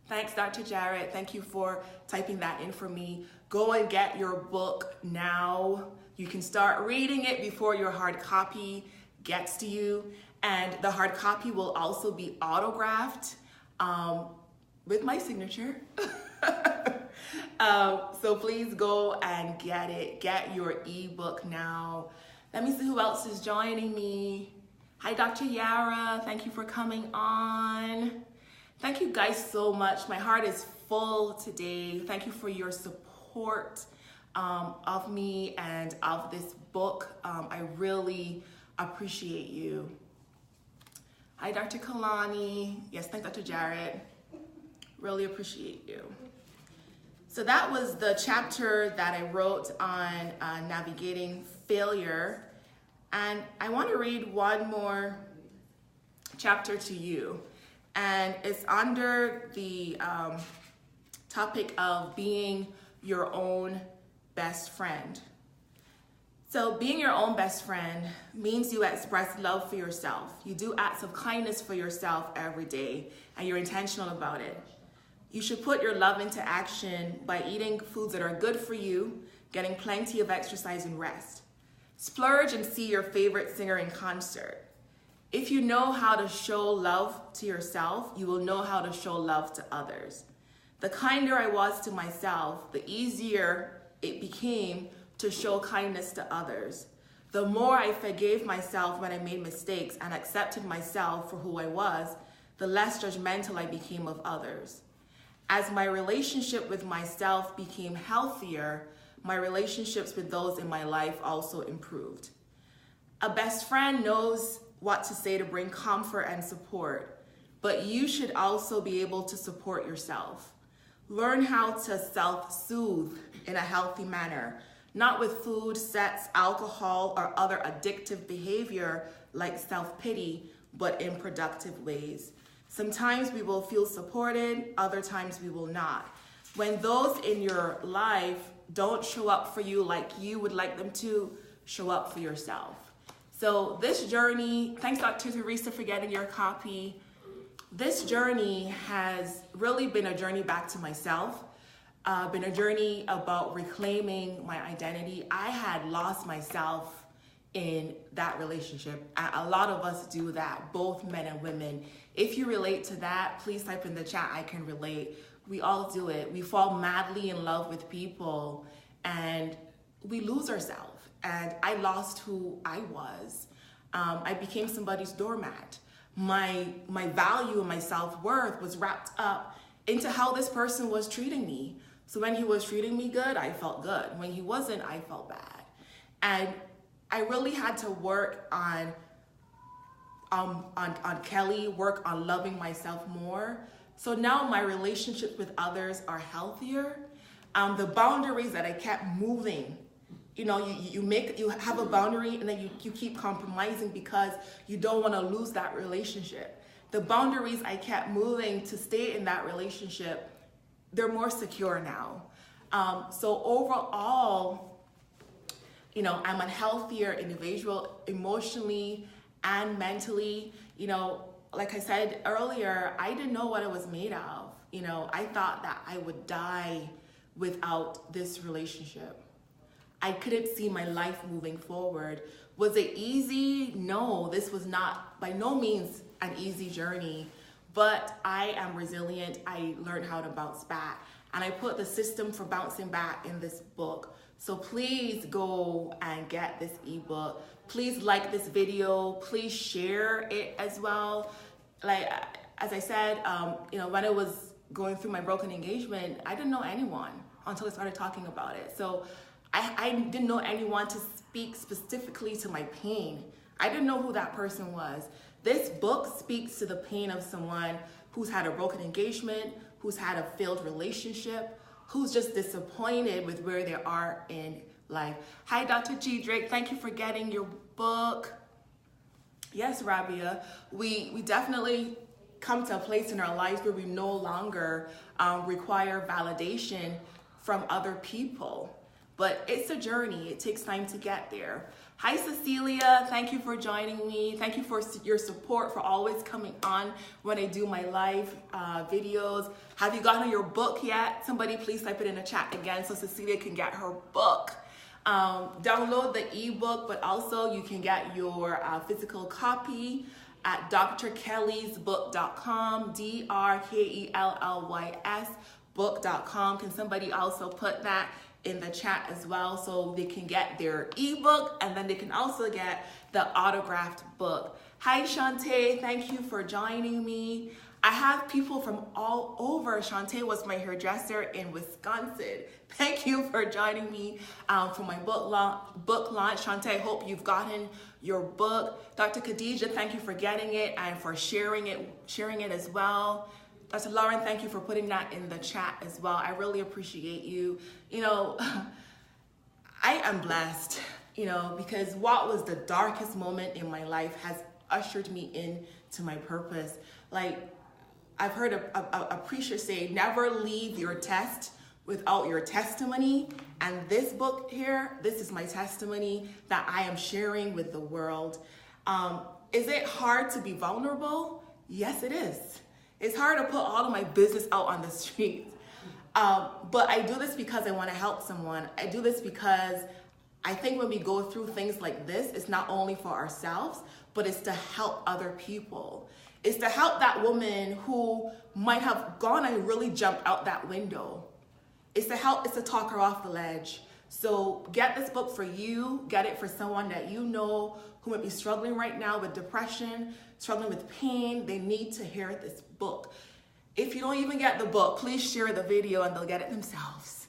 Thanks, Dr. Jarrett. Thank you for typing that in for me. Go and get your book now. You can start reading it before your hard copy gets to you. And the hard copy will also be autographed with my signature. So please go and get it. Get your ebook now. Let me see who else is joining me. Hi, Dr. Yara. Thank you for coming on. Thank you guys so much. My heart is full today. Thank you for your support of me and of this book. I really appreciate you. Hi, Dr. Kalani. Yes, thanks, Dr. Jarrett. Really appreciate you. So that was the chapter that I wrote on navigating failure. And I want to read one more chapter to you. And it's under the topic of being your own best friend. So being your own best friend means you express love for yourself. You do acts of kindness for yourself every day, and you're intentional about it. You should put your love into action by eating foods that are good for you, getting plenty of exercise and rest. Splurge and see your favorite singer in concert. If you know how to show love to yourself, you will know how to show love to others. The kinder I was to myself, the easier it became to show kindness to others. The more I forgave myself when I made mistakes and accepted myself for who I was, the less judgmental I became of others. As my relationship with myself became healthier, my relationships with those in my life also improved. A best friend knows what to say to bring comfort and support, but you should also be able to support yourself. Learn how to self-soothe in a healthy manner, not with food, sex, alcohol, or other addictive behavior like self-pity, but in productive ways. Sometimes we will feel supported, other times we will not. When those in your life don't show up for you like you would like them to, show up for yourself. So this journey, thanks Dr. Teresa for getting your copy. This journey has really been a journey back to myself, been a journey about reclaiming my identity. I had lost myself in that relationship. A lot of us do that, both men and women. If you relate to that, please type in the chat, I can relate. We all do it. We fall madly in love with people and we lose ourselves. And I lost who I was. I became somebody's doormat. My value and my self-worth was wrapped up into how this person was treating me. So when he was treating me good, I felt good. When he wasn't, I felt bad. And I really had to work on Kelly, work on loving myself more. So now my relationships with others are healthier. The boundaries that I kept moving, you know, you have a boundary and then you keep compromising because you don't want to lose that relationship. The boundaries I kept moving to stay in that relationship, they're more secure now. So overall, you know, I'm a healthier individual emotionally and mentally. You know, like I said earlier, I didn't know what I was made of. You know, I thought that I would die without this relationship. I couldn't see my life moving forward. Was it easy? No, this was not by no means an easy journey, but I am resilient. I learned how to bounce back, and I put the system for bouncing back in this book. So please go and get this ebook. Please like this video. Please share it as well. Like, as I said, you know, when I was going through my broken engagement, I didn't know anyone until I started talking about it. So I didn't know anyone to speak specifically to my pain. I didn't know who that person was. This book speaks to the pain of someone who's had a broken engagement, who's had a failed relationship, who's just disappointed with where they are in life. Hi, Dr. G. Drake. Thank you for getting your book. Yes, Rabia, we definitely come to a place in our lives where we no longer require validation from other people. But it's a journey. It takes time to get there. Hi, Cecilia. Thank you for joining me. Thank you for your support, for always coming on when I do my live videos. Have you gotten your book yet? Somebody please type it in the chat again so Cecilia can get her book. Download the ebook, but also you can get your physical copy at drkellysbook.com, DRKELLYS book.com. Can somebody also put that in the chat as well so they can get their ebook and then they can also get the autographed book. Hi, Shantae. Thank you for joining me. I have people from all over. Shantae was my hairdresser in Wisconsin. Thank you for joining me for my book launch. Shantae, I hope you've gotten your book. Dr. Khadija, thank you for getting it and for sharing it as well. Dr. Lauren, thank you for putting that in the chat as well. I really appreciate you. You know, I am blessed. because what was the darkest moment in my life has ushered me into my purpose. Like, I've heard a preacher say, never leave your test without your testimony. And this book here, this is my testimony that I am sharing with the world. Is it hard to be vulnerable? Yes, it is. It's hard to put all of my business out on the street. But I do this because I want to help someone. I do this because I think when we go through things like this, it's not only for ourselves, but it's to help other people. It's to help that woman who might have gone and really jumped out that window. It's to talk her off the ledge. So get this book for you. Get it for someone that you know who might be struggling right now with depression, struggling with pain. They need to hear this book. If you don't even get the book, please share the video and they'll get it themselves.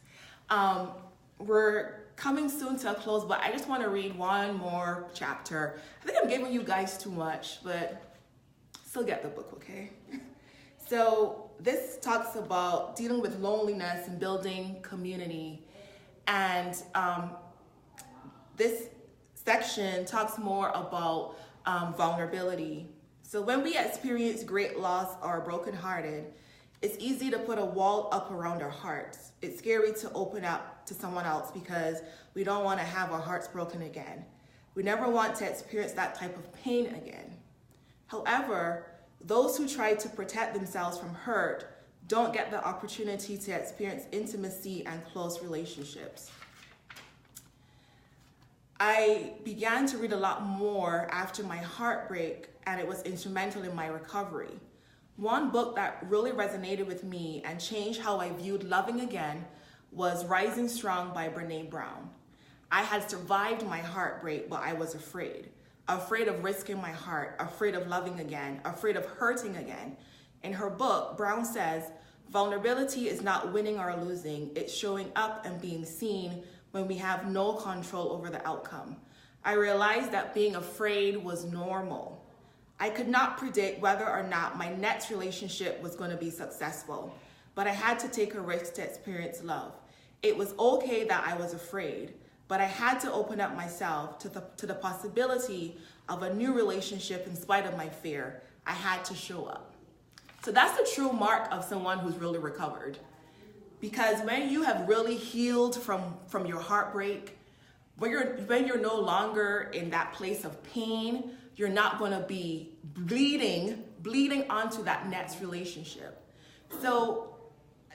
We're coming soon to a close, but I just want to read one more chapter. I think I'm giving you guys too much, but still get the book, okay? So this talks about dealing with loneliness and building community. And this section talks more about vulnerability. So when we experience great loss or are brokenhearted, it's easy to put a wall up around our hearts. It's scary to open up to someone else because we don't want to have our hearts broken again. We never want to experience that type of pain again. However, those who try to protect themselves from hurt don't get the opportunity to experience intimacy and close relationships. I began to read a lot more after my heartbreak, and it was instrumental in my recovery. One book that really resonated with me and changed how I viewed loving again was Rising Strong by Brené Brown. I had survived my heartbreak, but I was afraid of risking my heart, afraid of loving again, afraid of hurting again. In her book, Brown says, vulnerability is not winning or losing, it's showing up and being seen when we have no control over the outcome. I realized that being afraid was normal. I could not predict whether or not my next relationship was going to be successful, but I had to take a risk to experience love. It was okay that I was afraid, but I had to open up myself to the possibility of a new relationship in spite of my fear. I had to show up. So that's the true mark of someone who's really recovered. Because when you have really healed from your heartbreak, when you're no longer in that place of pain, you're not going to be bleeding onto that next relationship. So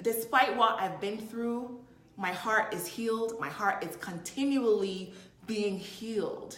despite what I've been through, my heart is healed. My heart is continually being healed.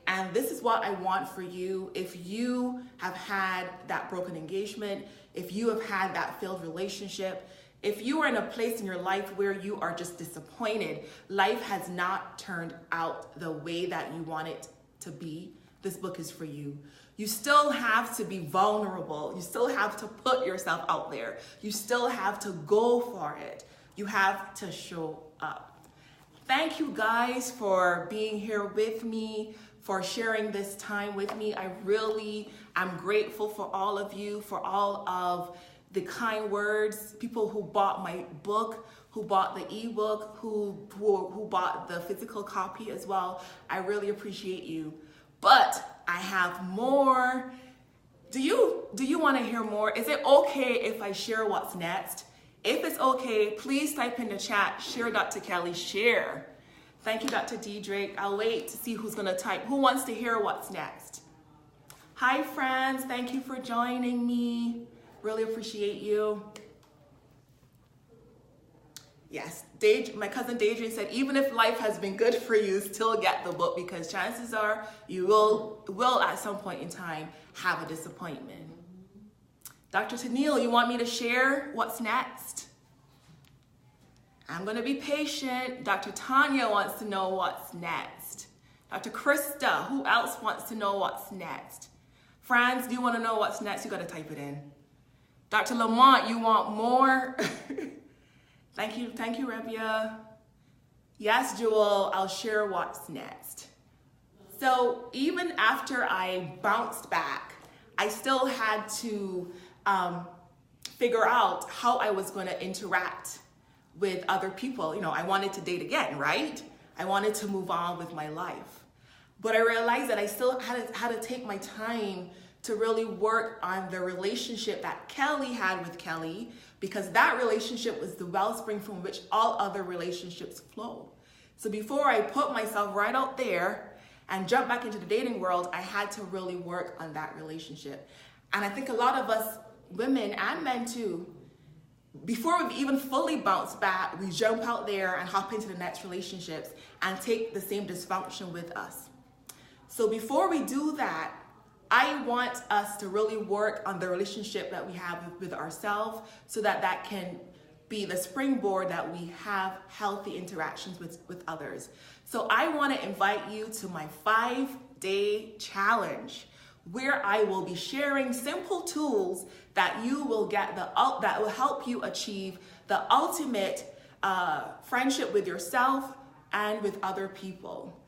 And this is what I want for you. If you have had that broken engagement, if you have had that failed relationship, if you are in a place in your life where you are just disappointed, life has not turned out the way that you want it to be, this book is for you. You still have to be vulnerable. You still have to put yourself out there. You still have to go for it. You have to show up. Thank you guys for being here with me, for sharing this time with me. I really am grateful for all of you, for all of the kind words, people who bought my book, who bought the ebook, who bought the physical copy as well. I really appreciate you. But I have more. Do you want to hear more? Is it okay if I share what's next? If it's okay, please type in the chat, share Dr. Kelly, share. Thank you, Dr. D. Drake. I'll wait to see who's gonna type. Who wants to hear what's next? Hi, friends. Thank you for joining me. Really appreciate you. Yes, my cousin Daedrian said, even if life has been good for you, still get the book because chances are you will at some point in time have a disappointment. Dr. Tennille, you want me to share what's next? I'm gonna be patient. Dr. Tanya wants to know what's next. Dr. Krista, who else wants to know what's next? Franz, do you wanna know what's next? You gotta type it in. Dr. Lamont, you want more? Thank you, Rebia. Yes, Jewel, I'll share what's next. So even after I bounced back, I still had to figure out how I was going to interact with other people. You know, I wanted to date again, right? I wanted to move on with my life. But I realized that I still had to take my time to really work on the relationship that Kelly had with Kelly, because that relationship was the wellspring from which all other relationships flow. So before I put myself right out there and jump back into the dating world, I had to really work on that relationship. And I think a lot of us women and men too, before we even fully bounce back, we jump out there and hop into the next relationships and take the same dysfunction with us. So before we do that, I want us to really work on the relationship that we have with ourselves, so that that can be the springboard that we have healthy interactions with others. So I want to invite you to my 5-day challenge, where I will be sharing simple tools that you will get that will help you achieve the ultimate friendship with yourself and with other people.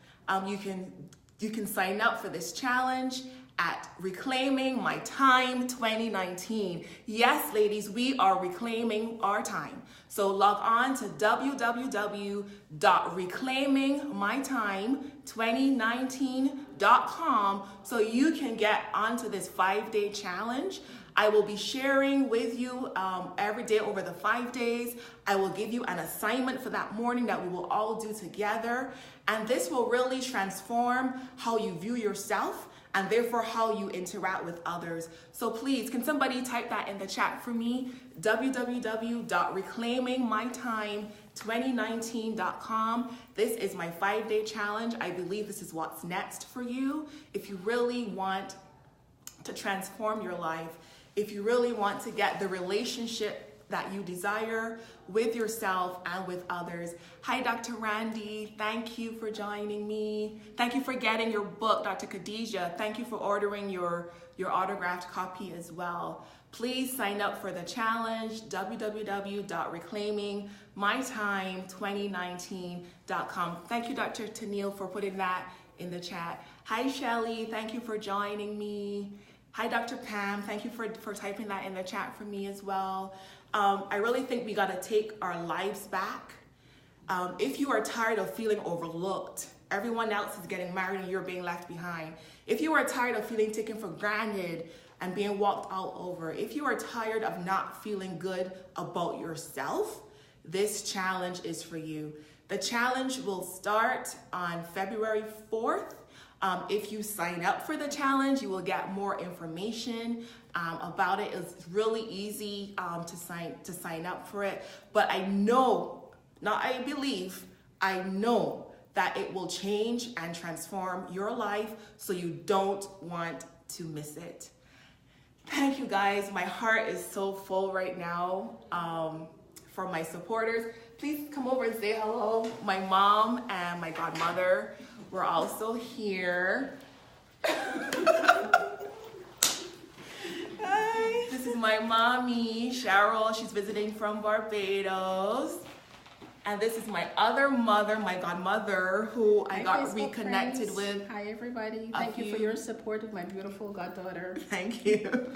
You can sign up for this challenge at Reclaiming My Time 2019. Yes, ladies, we are reclaiming our time. So log on to www.reclaimingmytime2019.com so you can get onto this 5-day challenge. I will be sharing with you every day over the 5 days. I will give you an assignment for that morning that we will all do together. And this will really transform how you view yourself and therefore how you interact with others. So please, can somebody type that in the chat for me? www.reclaimingmytime2019.com. This is my 5-day challenge. I believe this is what's next for you. If you really want to transform your life, if you really want to get the relationship that you desire with yourself and with others. Hi, Dr. Randy. Thank you for joining me. Thank you for getting your book, Dr. Khadijah. Thank you for ordering your autographed copy as well. Please sign up for the challenge, www.reclaimingmytime2019.com. Thank you, Dr. Tennille, for putting that in the chat. Hi, Shelly. Thank you for joining me. Hi, Dr. Pam. Thank you for typing that in the chat for me as well. I really think we got to take our lives back. If you are tired of feeling overlooked, everyone else is getting married and you're being left behind. If you are tired of feeling taken for granted and being walked all over, if you are tired of not feeling good about yourself, this challenge is for you. The challenge will start on February 4th. If you sign up for the challenge, you will get more information about it. It's really easy to sign up for it. But I know, not I believe, I know that it will change and transform your life, so you don't want to miss it. Thank you, guys. My heart is so full right now for my supporters. Please come over and say hello. My mom and my godmother were also here. Hi. This is my mommy, Cheryl. She's visiting from Barbados. And this is my other mother, my godmother, who I got Facebook reconnected friends. With. Hi, everybody. Thank you for your support of my beautiful goddaughter. Thank you.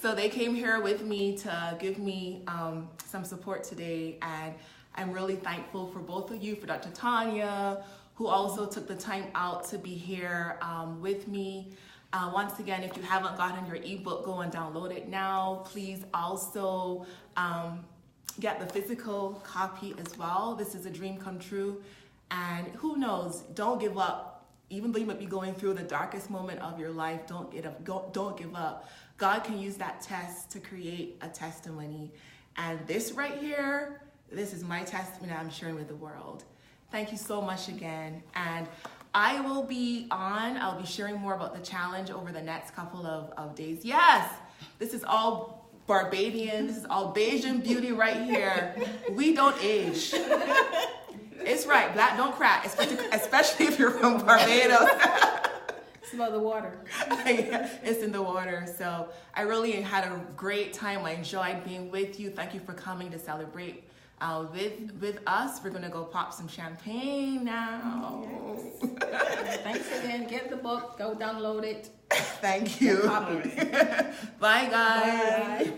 So they came here with me to give me some support today. And I'm really thankful for both of you, for Dr. Tanya, who also took the time out to be here with me. Once again, if you haven't gotten your ebook, go and download it now. Please also get the physical copy as well. This is a dream come true. And who knows, don't give up. Even though you might be going through the darkest moment of your life, don't give up. God can use that test to create a testimony. And this right here, this is my testimony I'm sharing with the world. Thank you so much again. And I'll be sharing more about the challenge over the next couple of days. Yes, this is all Barbadian, this is all Bajan beauty right here. We don't age. It's right, black don't crack, especially if you're from Barbados. It's about the water. It's in the water. So I really had a great time. I enjoyed being with you. Thank you for coming to celebrate with us. We're gonna go pop some champagne now. Yes. Thanks again. Get the book. Go download it. Thank you. Bye, Bye, guys. Bye.